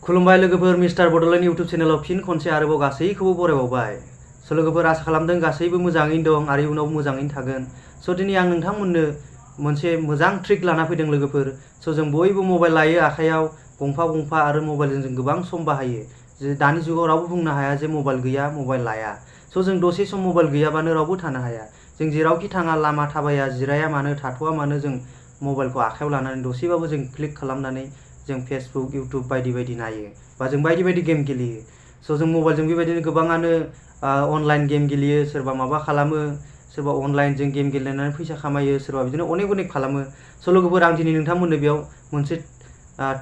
खुलुमबाय लोगोफोर mister बडोलेण्ड YouTube चेनेलाव फिन खनसे आरोबाव गासैखौबो बरायबावबाय। स' लोगोफोर आसा खालामदों गासैबो मोजाङैनो दं आरो उनाव मोजाङैनो थागोन। स' दिनै आं नोंथांमोननो मोनसे मोजां ट्रिक लाना फैदों लोगोफोर। स' जों बयबो मबाइल लायो आखायाव गंफा गंफा आरो मबाइलजों जों गोबां सम बाहायो। जे दानि जुगाव रावबो बुंनो हाया जे मबाइल गैया मबाइल लाया। स' जों दसे सम मबाइल गैयाबानो रावबो थानो हाया। जों जेरावखि थाङा लामा थाबाया जिराया मानो थाथ'आ मानो जों मबाइलखौ आखायाव लानानै दसेबाबो जों क्लिक खालामनानै जों फेसबुक इउट्यूब बायदि बायदि नायो बा जों बायदि बायदि गेम गेलेयो। स' जों मबाइलजों बेबायदिनो गोबाङानो अनलाइन गेम गेलेयो, सोरबा माबा खालामो, सोरबा अनलाइन जों गेम गेलेनानै फैसा खामायो, सोरबा बिदिनो अनेक अनेक खालामो। स' लोगोफोर आं दिनै नोंथांमोननो बेयाव मोनसे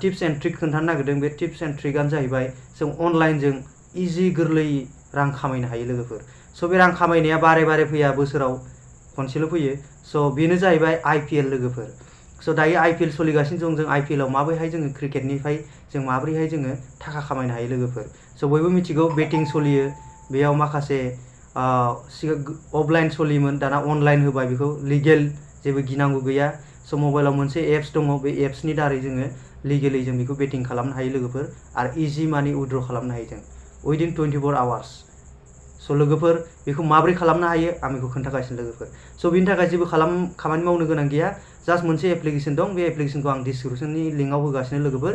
टिप्स एन्ड ट्रिक खोन्थानो नागिरदों। बे टिप्स एन्ड ट्रिकआनो जाहैबाय जों अनलाइनजों इजि गोरलै रां खामायनो हायो लोगोफोर। स' बे रां खामायनाया बारे बारे फैया, बोसोराव खनसेल' फैयो। स' बेनो जाहैबाय IPL लोगोफोर। स' दायो IPL सोलिगासिनो दं। जों IPL आव माबोरैहाय जोङो क्रिकेटनिफ्राय जों माबोरैहाय जोङो थाखा खामायनो हायो लोगोफोर। स' बयबो मिथिगौ बेटिं सोलियो, बेयाव माखासे अफलाइन सोलियोमोन, दाना अनलाइन होबाय, बेखौ लिगेल जेबो गिनांगौ गैया। स' मबाइलाव मोनसे एप्स दङ, बे एप्सनि दारै जोङो लिगेलि जों बेखौ बेटिं खालामनो हायो लोगोफोर आरो इजि मानि उइड्र खालामनो हायो जों उइदिन 24 आवार्स। स' लोगोफोर बेखौ माबोरै खालामनो हायो आं बेखौ खोन्थागासिनो लोगोफोर। स' बिनि थाखाय जेबो खामानि मावनो गोनां गैया, जास्ट मोनसे एप्लिकेसन दं। बे एप्लिकेसनखौ आं डिसक्रिपसननि लिंकआव होगासिनो लोगोफोर।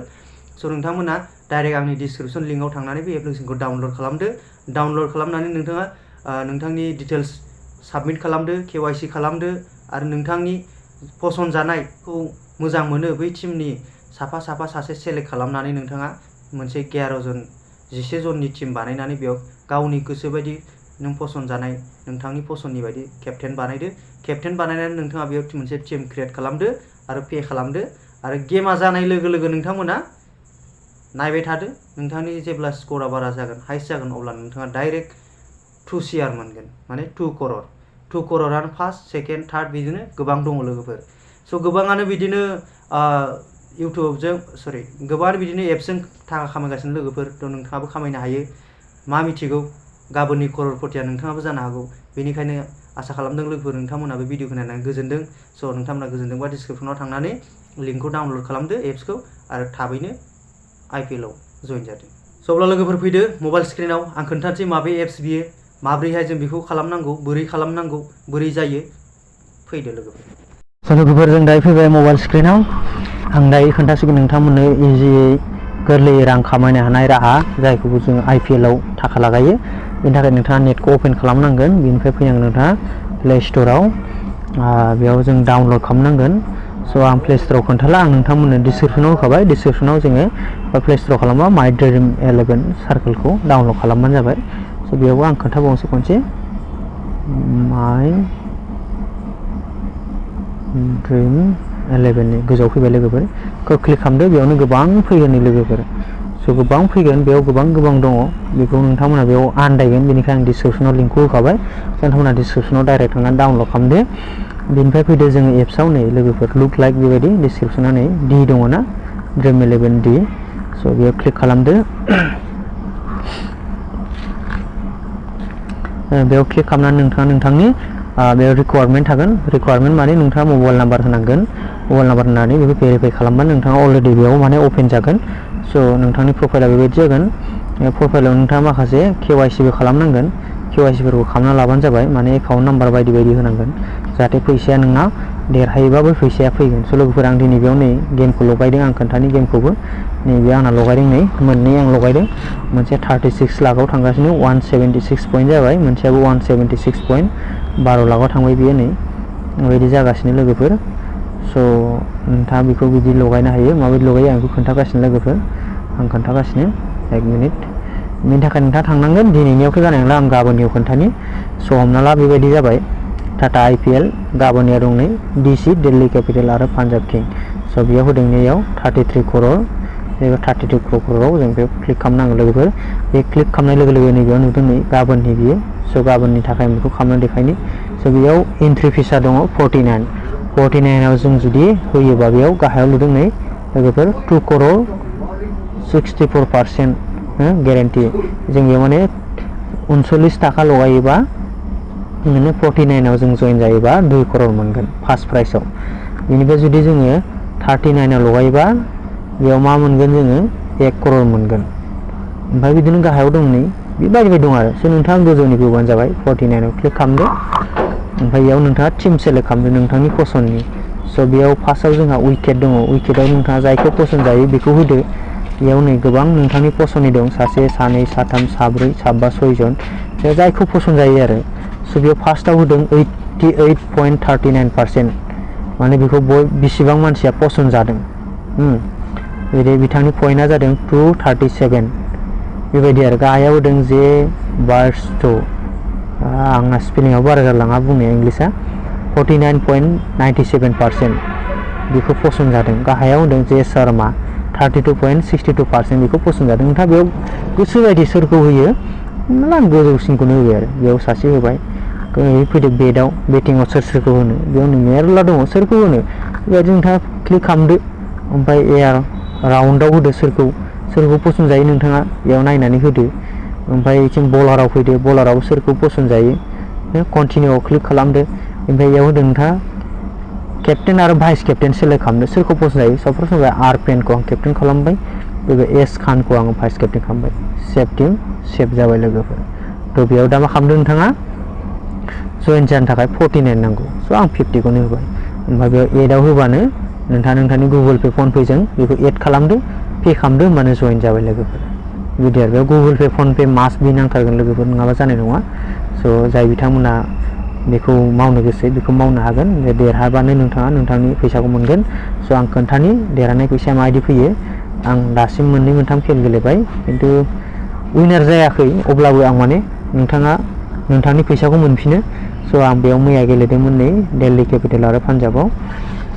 स' नोंथांमोना डाइरेक्ट आंनि डिसक्रिपसन लिंकआव थांनानै बे एप्लिकेसनखौ डाउनलड खालामदो। डाउनलड खालामनानै नोंथाङा नोंथांनि डिटेल्स साबमिट खालामदो, KYC खालामदो आरो नोंथांनि पसन्द जानायखौ मोजां मोनो बै टिमनि साफा सासे सेलेक्ट खालामनानै नोंथाङा मोनसे 11 जन 11 जननि टिम बानायनानै बेयाव गावनि गोसो बायदि नों पसन्द जानाय नोंथांनि पसन्दनि बायदि केप्टेन बानायदो। केप्टेन बानायनानै नोंथाङा बेयाव मोनसे टिम क्रिएट खालामदो आरो पे खालामदो आरो गेमा जानाय लोगो लोगो नोंथांमोना नायबाय थादो। नोंथांनि जेब्ला स्क'रा बारा जागोन, हाइस्ट जागोन, अब्ला नोंथाङा डाइरेक्ट 2 CR मोनगोन, माने 2 क'रर। 2 क'ररानो फार्स्ट, सेकेन्ड, थार्ड बिदिनो गोबां दङ लोगोफोर। स' गोबाङानो बिदिनो गोबां बिदिनो एप्सजों थाखा खामायगासिनो लोगोफोर। थ' नोंथाङाबो खामायनो हायो। मा मिथिगौ गाबोननि क'ररपतिया नोंथाङाबो जानो हागौ। बेनिखायनो आसा खालामदों लोगोफोर नोंथांमोना बे भिडिअखौ नायनानै गोजोनदों। स' नोंथांमोना गोजोनदोंबा डिसक्रिपसनाव थांनानै लिंकखौ डाउनलड खालामदो एप्सखौ आरो थाबैनो IPL आव जइन जादो। स' अब्ला लोगोफोर फैदो मबाइल स्क्रिनाव आं खोन्थानोसै माबे एप्स बियो, माबोरैहाय जों बेखौ खालामनांगौ, बोरै खालामनांगौ, बोरै जायो। फैदो लोगोफोर। स' लोगोफोर जों दायो फैबाय मबाइल स्क्रिनाव। आं दायो खोन्थासिगोन नोंथांमोननो इजियै गोरलैयै रां खामायनो हानाय राहा, जायखौबो जों IPL आव थाखा लागायो। बेनि थाखाय नोंथाङा नेटखौ अपेन खालामनांगोन, बेनिफ्राय फैनांगोन नोंथाङा प्ले स्ट'राव। बेयाव जों डाउनलड खालामनांगोन। स' आं प्ले स्ट'राव खोन्थाला, आं नोंथांमोननो डिसक्रिपसनाव होखाबाय। डिसक्रिपसनाव जोङो प्ले स्ट'राव खालामबा माइ ड्रिम 11 सार्कोलखौ डाउनलड खालामबानो जाबाय। स' बेयावबो आं खोन्थाबावनोसै खनसे, माइ ड्रिम 11 नि गोजौआव फैबाय लोगोफोर। बेखौ क्लिक खालामदो, बेयावनो गोबां फैगोन लोगोफोर। स' गोबां फैगोन, बेयाव गोबां दङ, बेखौ नोंथांमोना बेयाव आन्दायगोन। बेनिखायनो आं डिसक्रिपसनाव लिंकखौ होखाबाय। नोंथांमोना डिसक्रिपसनाव डाइरेक्ट थांनानै डाउनलड खालामदो। बेनिफ्राय फैदो जोङो एप्सआव, नै लोगोफोर लुक लाइक बेबायदि डिसक्रिपसनाव नै D दङ ना, ड्रिम 11 D। स' बेयाव क्लिक खालामदो। बेयाव क्लिक खालामनानै नोंथाङा नोंथांनि बेयाव रिक्वायरमेन्ट थागोन। रिक्वायरमेन्ट माने नोंथाङा मबाइल नाम्बार होनांगोन। मबाइल नाम्बार होनानै बेखौ भेरिफाइ खालामबानो नोंथाङा अलरेडि बेयाव माने अपेन जागोन। स' नोंथांनि प्रफाइला बेबायदि जागोन। प्रफाइलाव नोंथाङा माखासे KYC बो खालामनांगोन। KYC फोरखौ खालामना लाबानो जाबाय, माने एकाउन्ट नाम्बार बायदि होनांगोन, जाहाथे फैसाया नोंना देरहायोबा बै फैसाया फैगोन। स' लोगोफोर आं दिनै बेयाव नै गेमखौ लगायदों, आं खोन्थानि गेमखौबो। नैबे आंना लगायदों, नै मोननै आं लगायदों। मोनसे 36 लाखआव थांगासिनो 176 पइन्ट जाबाय, मोनसेयाबो 176 पइन्ट 12 लाखआव थांबाय बियो। नै बेबायदि जागासिनो लोगोफोर। स' नोंथाङा बेखौ बिदि लगायनो हायो। माबायदि लगायो आं बेखौ खोन्थागासिनो लोगोफोर, आं खोन्थागासिनो 1 मिनिट। बेनि थाखाय नोंथाङा थांनांगोन। दिनैनियावथ' जानाय नंला, आं गाबोननियाव खोन्थानि। स' हमना ला बेबायदि जाबाय टाटा IPL, गाबोननिया दं नै DC दिल्ली केपिटेल आरो पान्जाब किं। स' बेयाव होदों नैयाव 33 क'रर। बे 32 क'रराव जों बेयाव क्लिक खालामनांगौ लोगोफोर। बे क्लिक खालामनाय लोगो लोगो नैबेयाव नुदों नै गाबोननि बियो। स' गाबोननि थाखाय बेखौ खालामनानै देखायनि। स' बेयाव एन्ट्रि फिसा दङ 49 आव जों जुदि होयोबा बेयाव गाहायाव नुदों नै लोगोफोर 2 क'रर 64% गेरेन्टि। जों बेयाव माने 39 थाखा लगायोबा 49 आव जों जइन जायोबा 2 क'रर मोनगोन फार्स्ट प्राइसआव। बेनिफ्राय जुदि जोङो 39 आव लगायोबा बेयाव मा मोनगोन जोङो 1 करोड़ मोनगोन। ओमफ्राय बिदिनो गाहायाव दं नै बेबायदि दं आरो सो नोंथाङा गोजौनिखौ होबानो जाबाय 49 आव क्लिक खालामदो ओमफ्राय बेयाव नोंथाङा टीम सेलेक्ट खालामदो नोंथांनि पसन्दनि स' बेयाव फार्स्टआव जोंहा उइकेट दङ उइकेटआव नोंथाङा जायखौ पसन्द जायो बेखौ होदो बेयाव नै गोबां नोंथांनि पसन्दनि दं सासे सानै साथाम साब्रै साबा सयजन जायखौ पसन्द जायो आरो स' बेयाव फार्स्टआव होदों 88.39% माने बेखौ बेसेबां मानसिया पसन्द जादों बिदि बिथांनि पइन्टआ जादों 237 बेबायदि आरो गाहायाव होदों जे बार्स्ट' आंना स्पेलिंआव बारा जालाङा बुंनाया इंलिशआ 49.97% बेखौ पसन्द जादों गाहायाव होदों जे शर्मा 32.62% बेखौ पसन्द जादों नोंथाङा बेयाव गोसो बायदि सोरखौ होयो आं गोजौसिनखौनो होबाय आरो बेयाव सासे होबाय फैदो बेटआव बेटिंआव सोरखौ होनो बेयाव मेरला दङ सोरखौ होनो बेबायदि नोंथाङा क्लिक खालामदो ओमफ्राय एयार राउन्डआव होदो सोरखौ पसन्द जायो नोंथाङा बेयाव नायनानै होदो ओमफ्राय बिथिं बलाराव फैदो बलाराव सोरखौ पसन्द जायो कन्टिनिउआव क्लिक खालामदो ओमफ्राय बेयाव होदो नोंथाङा केप्टेन आरो भाइस केप्टेन सेलेक्ट खालामदो सोरखौ पसन्द जायो साप'ज आर पेनखौ आं केप्टेन खालामबाय लोगो एस खानखौ आं भाइस केप्टेन खालामबाय सेभ टिम सेभ जाबाय लोगोफोर थ' बेयाव दा मा खालामदो नोंथाङा जयेन जानो थाखाय 49 नांगौ स' आं 50खौनो होबाय ओमफ्राय बेयाव एडआव होबानो नोंथाङा नोंथांनि गुगोल पे फन पेजों बेखौ एड खालामदो पे खालामदो होमबानो जयेन जाबाय लोगोफोर बिदि आरो बेयाव गुगोल पे फन पे मास्ट बि नांथारगोन लोगोफोर नङाबा जानाय नङा स' जाय बिथांमोना बेखौ मावनो गोसो बेखौ मावनो हागोन देरहाबानो नोंथाङा नोंथांनि फैसाखौ मोनगोन स' आं खोन्थानि देरहानाय फैसाया माबायदि फैयो आं दासिम मोननै मोनथाम खेल गेलेबाय खिन्थु उइनार जायाखै अब्लाबो आं माने नोंथाङा नोंथांनि फैसाखौ मोनफिनो स' आं बेयाव मैया गेलेदोंमोन नै दिल्ली केपिटेल आरो पान्जाबाव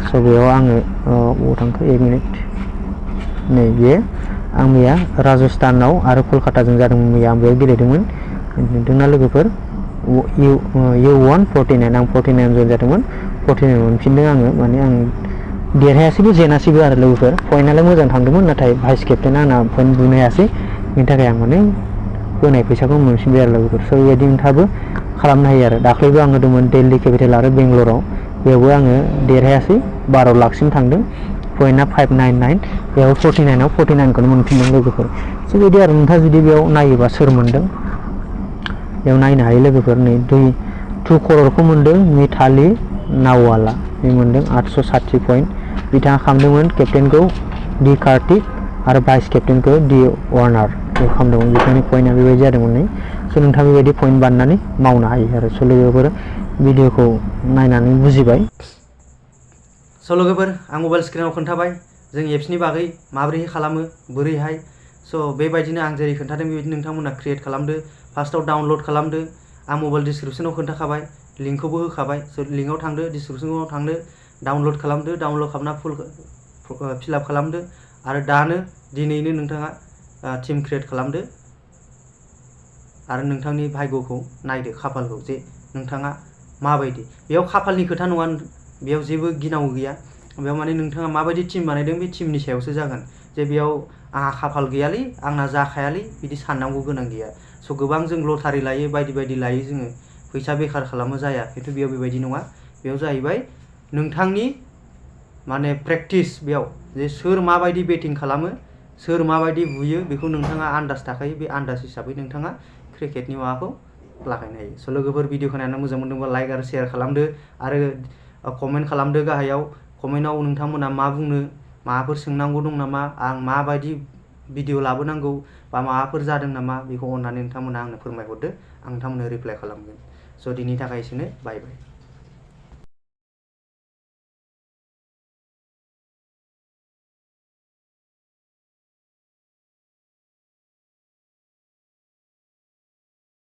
स' बेयाव आङो बबाव थांखो 1 मिनिट नै बेयो आं मैया राजस्थानाव आरो कलकाताजों जादोंमोन मैया आं बेयाव गेलेदोंमोन नुदोंना लोगोफोर इउ 149 आं 49 जयेन जादोंमोन 49 मोनफिनदों आङो माने आं देरहायासैबो जेनासैबो आरो लोगोफोर पइन्टआलाय मोजां थांदोंमोन नाथाय भाइस केप्टेना आंना पइन्ट बुनो हायासै बेनि थाखाय आं माने होनाय फैसाखौ मोनफिनबाय आरो लोगोफोर स' बेबायदि नोंथाङाबो खालामनो हायो आरो दाख्लैबो आं होदोंमोन दिल्ली केपिटेल आरो बेंगलराव बेयावबो आङो देरहायासै 12 लाखसिम थांदों पइन्टआ 599 बेयाव 49आव 49खौनो मोनफिनदों लोगोफोर स' बेबायदि आरो नोंथाङा जुदि बेयाव नायोबा सोर मोनदों बेयाव नायनो हायो लोगोफोर नै 2 करोड़खौ मोनदों मिथाली नाववाला बे मोनदों 860 पइन्ट बिथाङा खालामदोंमोन केप्टेनखौ डि कार्तिक आरो भाइस केप्टेनखौ डि वार्नार बे खालामदोंमोन बिथांनि पइन्टआ बेबायदि जादोंमोन नै स' नोंथाङा बेबायदि पइन्ट बानायनानै मावनो हायो आरो स' लोगोफोर भिडिअखौ नायनानै बुजिबाय स' लोगोफोर आं मबाइल स्क्रिनाव खोन्थाबाय जों एप्सनि बागै माबोरैहाय खालामो बोरैहाय स' बेबायदिनो आं जेरै खोन्थादों बेबायदिनो नोंथांमोना क्रिएट खालामदो फार्स्टआव डाउनलड खालामदो आं मबाइल डिसक्रिपसनाव खोन्थाखाबाय लिंकखौबो होखाबाय स' लिंकआव थांदो डिसक्रिपसनाव थांदो डाउनलड खालामदो डाउनलड खालामना फुल फिलआप खालामदो आरो दानो दिनैनो नोंथाङा टिम क्रिएट खालामदो आरो नोंथांनि भाग्यखौ नायदो खाफालखौ जे नोंथाङा माबायदि बेयाव खाफालनि खोथा नङा बेयाव जेबो गिनांगौ गैया बेयाव माने नोंथाङा माबायदि टिम बानायदों बे टिमनि सायावसो जागोन जे बेयाव आंहा खाफाल गैयालै आंना जाखायालै बिदि साननांगौ गोनां गैया स' गोबां जों लटारि लायो बायदि बायदि लायो जोङो फैसा बेखार खालामो जाया खिन्थु बेयाव बेबायदि नङा बेयाव जाहैबाय नोंथांनि माने प्रेक्टिस बेयाव जे सोर माबायदि बेटिं खालामो सोर माबायदि बुयो बेखौ नोंथाङा आन्दाज थाखायो बे आन्दाज हिसाबै नोंथाङा क्रिकेटनि माबाखौ लागायनो हायो स' लोगोफोर भिडिअखौ नायनानै मोजां मोनदोंबा लाइक आरो शेयार खालामदो आरो कमेन्ट खालामदो गाहायाव कमेन्टआव नोंथांमोना मा बुंनो माबाफोर सोंनांगौ दं नामा आं माबायदि भिडिअ लाबोनांगौ बा माबाफोर जादों नामा बेखौ अननानै नोंथांमोना आंनो फोरमायहरदो आं नोंथांमोननो रिप्लाइ खालामगोन स' दिनैनि थाखाय एसेनो बाय बाय